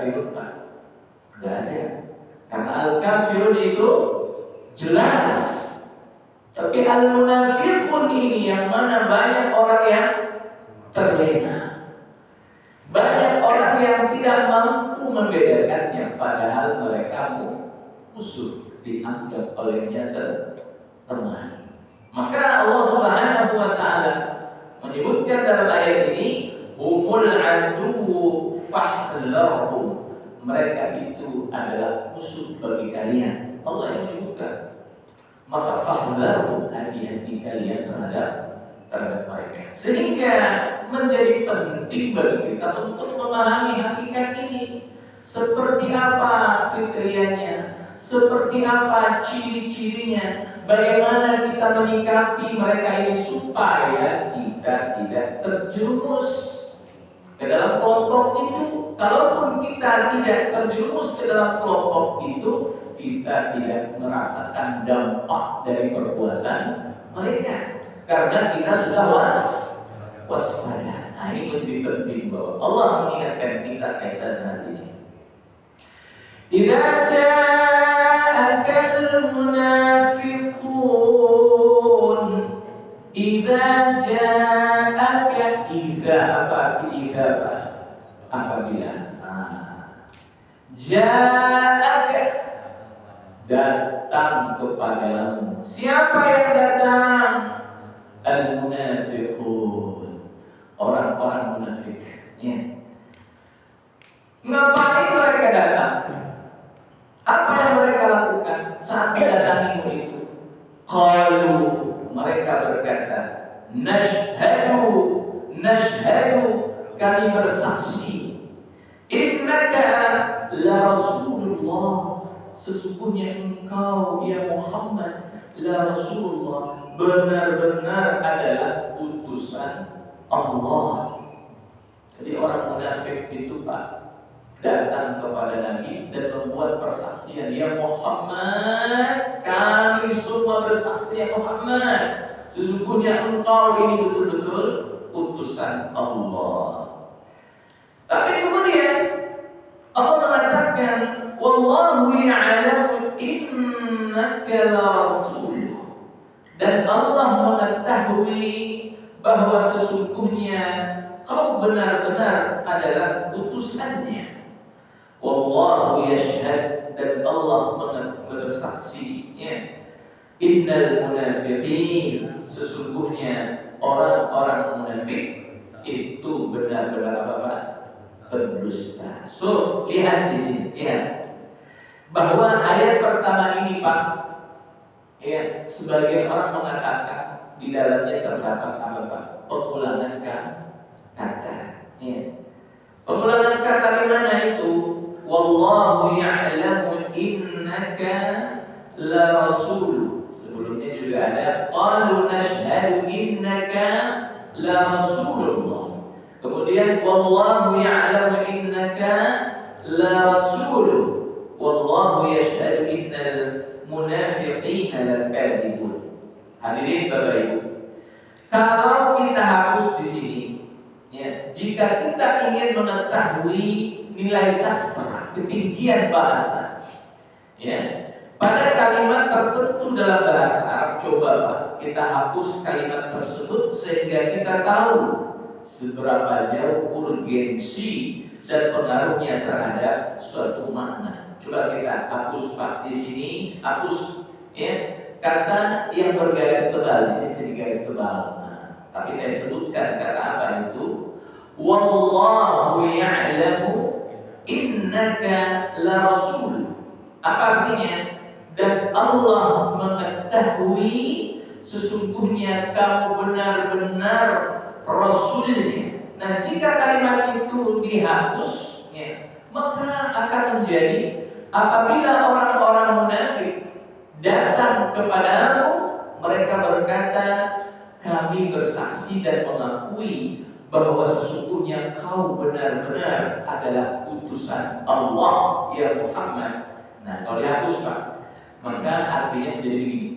kafirun Pak? Nggak ada. Karena al-kafirun itu jelas. Tapi al-munafiqun ini yang mana banyak orang yang terlena. Banyak orang yang tidak mampu membedakannya, padahal mereka musuh, dianggap olehnya teman. Maka Allah Subhanahu wa taala menyebutkan dalam ayat ini, humul aduwwu fahdharhum. Mereka itu adalah musuh bagi kalian. Allah yang menyebutkan. Maka fahdharhum, hati-hati kalian terhadap mereka. Sehingga menjadi penting bagi kita untuk memahami hakikat ini. Seperti apa kriterianya, seperti apa ciri-cirinya, bagaimana kita menyikapi mereka ini supaya kita tidak terjerumus ke dalam kelompok itu. Kalaupun kita tidak terjerumus ke dalam kelompok itu, kita tidak merasakan dampak dari perbuatan mereka. Karena kita sudah waspada. Nah, ini menjadi penting bahwa Allah mengingatkan kita kaitan hal ini. Idza ja'akal munafiqun, idza ja'aka, idza apa? Idza apa? Apabila ja'aka, datang kepadamu. Siapa yang datang? Al-munafiqun, orang-orang munafik. Ya. Ngapain mereka datang? Apa yang mereka lakukan saat mendatangimu itu? Qalu, mereka berkata, nashhadu, kami bersaksi, innaka la rasulullah, sesungguhnya engkau ya Muhammad la rasulullah, benar-benar adalah utusan Allah. Jadi orang munafik itu Pak datang kepada Nabi dan membuat persaksian, ya Muhammad, kami semua bersaksi ya Muhammad, sesungguhnya engkau ini betul-betul utusan Allah. Tapi kemudian Allah mengatakan, wallahu ya'lamu innaka la rasul, dan Allah mengetahui bahwa sesungguhnya kau benar-benar adalah utusannya. Wallahu yashhad, dan Allah bersaksinya, innal munafiqin, sesungguhnya orang-orang munafik itu benar-benar apa? Berdusta. So, lihat di sini, lihat bahwa ayat pertama ini Pak, ya, sebagian orang mengatakan di dalamnya terdapat apa Pak? Pengulangan kata. Ya. Pengulangan kata di mana itu? Wallahu ya'lamu innaka la rasul. Sebelumnya juga ada qalu nashhadu innaka la rasulullah. Kemudian wallahu ya'lamu innaka la rasul. Wallahu yashhadu innal munafiqina lakadzibun. Hadirin Bapak Ibu, kalau kita hapus di sini, ya, jika kita ingin mengetahui nilai sastra, ketinggian bahasa, ya, pada kalimat tertentu dalam bahasa Arab, coba Pak, kita hapus kalimat tersebut sehingga kita tahu seberapa jauh urgensi dan pengaruhnya terhadap suatu makna. Coba kita hapus Pak di sini, hapus ya kata yang bergaris tebal, di sini garis tebal. Nah, tapi saya sebutkan kata apa itu? Wallahu ya'lamu innaka la rasul. Apa artinya? Dan Allah mengetahui sesungguhnya kamu benar-benar rasulnya. Nah, jika kalimat itu dihapus, ya, maka akan menjadi apabila orang-orang munafik datang kepadamu, mereka berkata, kami bersaksi dan mengakui bahwa sesungguhnya kau benar-benar adalah utusan Allah ya Muhammad. Nah, kalau dihapus Pak, maka artinya menjadi begini.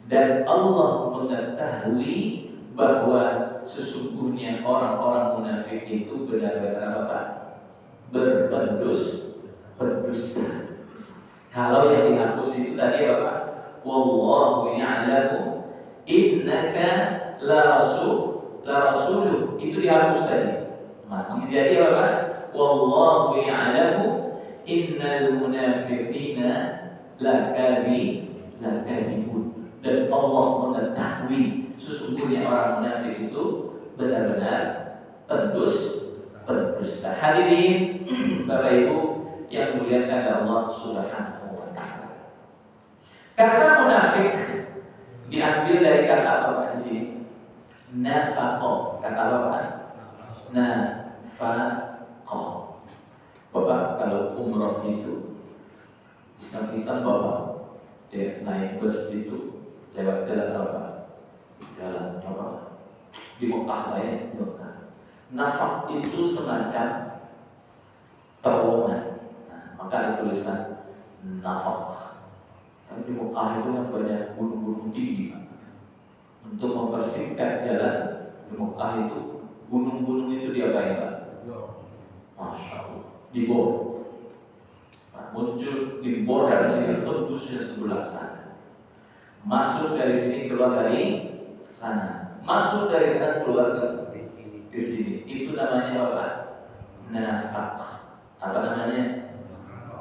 Dan Allah mengetahui bahwa sesungguhnya orang-orang munafik itu benar-benar apa Pak? berdusta. Kalau yang dihapus itu tadi apa Pak? Wallahu ya'lamu innaka la rasuluh. Itu dihapus tadi. Nah, jadi apa Pak? Wallahu ya'lamu innal munafiqina lakadzibun. Dan Allah mengetahui sesungguhnya orang munafik itu benar-benar berdusta. Hadirin Bapak Ibu yang dimuliakan Allah Subhanahu wa taala. Kata munafik diambil dari kata apa di sini? Nafaqah. Kata apa? Nafaqah. Bapak kalau umroh itu Islam Bapak naik bus itu lewat jalan apa? Jalan apa? Di Mekah lah ya, Mekah. Nafaq itu semacam terowongan. Maka dituliskan nafaq. Karena di Mekah itu kan banyak gunung-gunung tinggi. Untuk mempersingkat jalan di Mekah itu, gunung-gunung itu diapain Pak? Masya Allah, dibor. Muncul dibor dari sini tembusnya sebelah sana. Masuk dari sini keluar dari sana. Masuk dari sana keluar ke sini. Itu namanya apa? Nafaq. Apa namanya?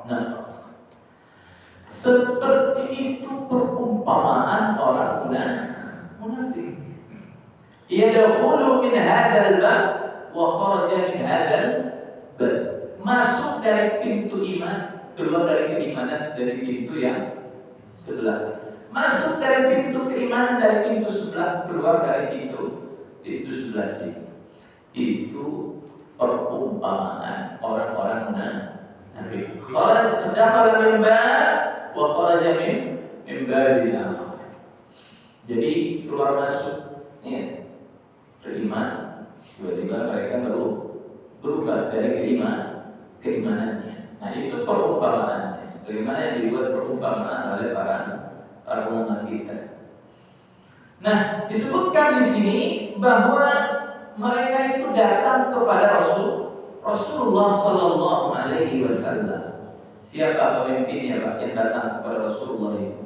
Nafaq. Seperti itu perumpamaan orang munafik. Yadkhulu min hadzal bab wa kharaja min hadzal bab. Masuk dari pintu iman, keluar dari keimanan dari pintu yang sebelah. Masuk dari pintu keimanan dari pintu sebelah, keluar dari pintu sebelah sini. Itu perumpamaan orang-orang munafik. Dakhala min bab wa kharaja min babil akhar. Jadi keluar masuk ya, beriman, tiba-tiba mereka berubah dari keimanannya. Nah itu perumpamaannya. Sebagaimana yang dibuat perumpamaan oleh para ulama kita. Nah disebutkan di sini bahwa mereka itu datang kepada Rasulullah Sallallahu Alaihi Wasallam. Siapa pemimpinnya Pak yang datang kepada Rasulullah itu?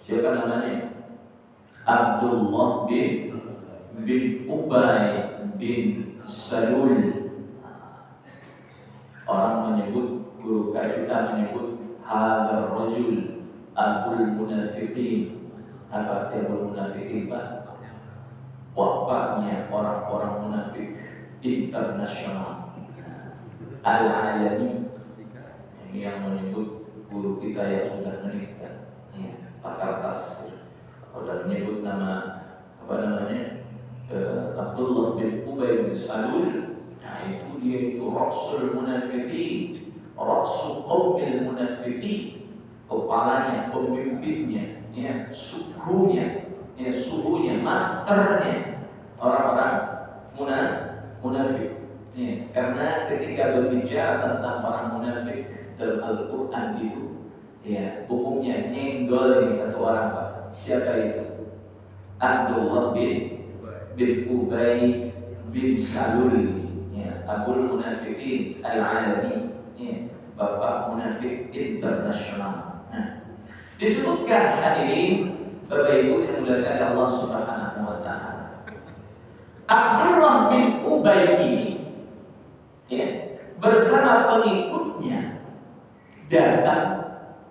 Siapa namanya? Abdullah bin Ubay bin Salul. Orang menyebut, guru kita menyebut hadzal rajul abul munafiqin. Apa arti abul munafiqin Pak? Bapaknya orang-orang munafik internasional al-alami. Ini yang menyebut guru kita yang sudah menikah, pakar tafsir. Sudah menyebut nama apa namanya? Abdullah bin Ubay bin Salul. Nah itu dia itu rasul munafiqin, rasul qaumil munafiqin, kepalanya, pemimpinnya, suhunya, masternya orang-orang munafik. Karena ketika berbicara tentang orang munafik dalam Al-Quran itu, umumnya nyenggol ini satu orang Pak. Siapa itu? Abdullah bin Ubay bin Salul, Abul Munafiqin al-Alami, bapak munafik internasional. Disebutkan hadirin Bapak Ibu yang dimuliakan Allah Subhanahu wa taala. Abdullah bin Ubay ini bersama pengikutnya datang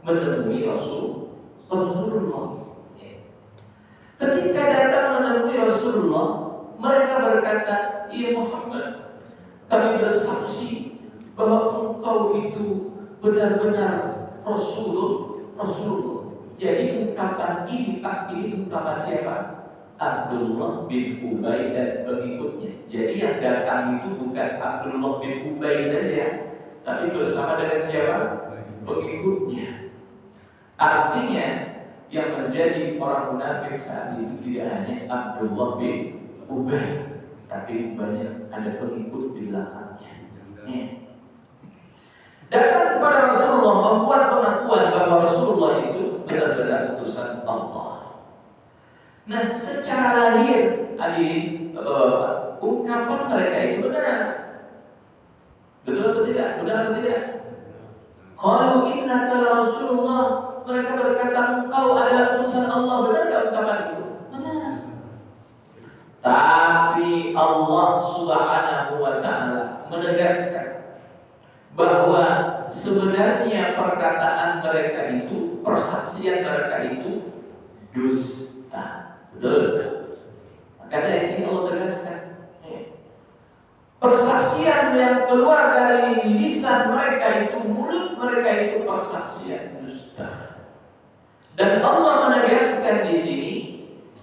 menemui Rasulullah. Ketika datang menemui Rasulullah, mereka berkata, "Ya Muhammad, kami bersaksi bahwa engkau itu benar-benar Rasulullah." Jadi ungkapan ini Pak, ini ungkapan siapa? Abdullah bin Ubay dan pengikutnya. Jadi yang datang itu bukan Abdullah bin Ubay saja, tapi bersama dengan siapa? Pengikutnya. Artinya yang menjadi orang munafik saat itu tidak hanya Abdullah bin Ubay, tapi banyak ada pengikut di belakangnya. Datang kepada Rasulullah membuat pengakuan bahwa Rasulullah itu benar-benar utusan Allah. Nah, secara lahir, hadirin Bapak-bapak, ungkapan mereka itu benar. Betul atau tidak? Benar atau tidak? Qalu innaka la Rasulullah. Mereka berkata engkau adalah utusan Allah. Benar enggak ungkapan itu? Benar. Tapi Allah Subhanahu wa taala menegaskan bahwa sebenarnya perkataan mereka itu, persaksian mereka itu dusta. Betul. Makanya ini Allah tegaskan. Persaksian yang keluar dari lisan mereka itu, mulut mereka itu persaksian dusta. Dan Allah menegaskan di sini,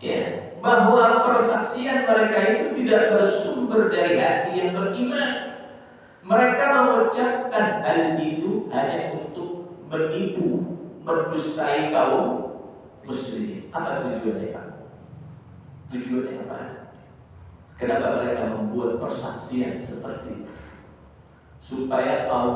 ya, bahwa persaksian mereka itu tidak bersumber dari hati yang beriman. Mereka mengucapkan hal itu hanya untuk menipu, mendustai kaum muslimin. Apa tujuannya, Pak? Tujuannya apa? Kenapa mereka membuat persaksian seperti itu? Supaya kaum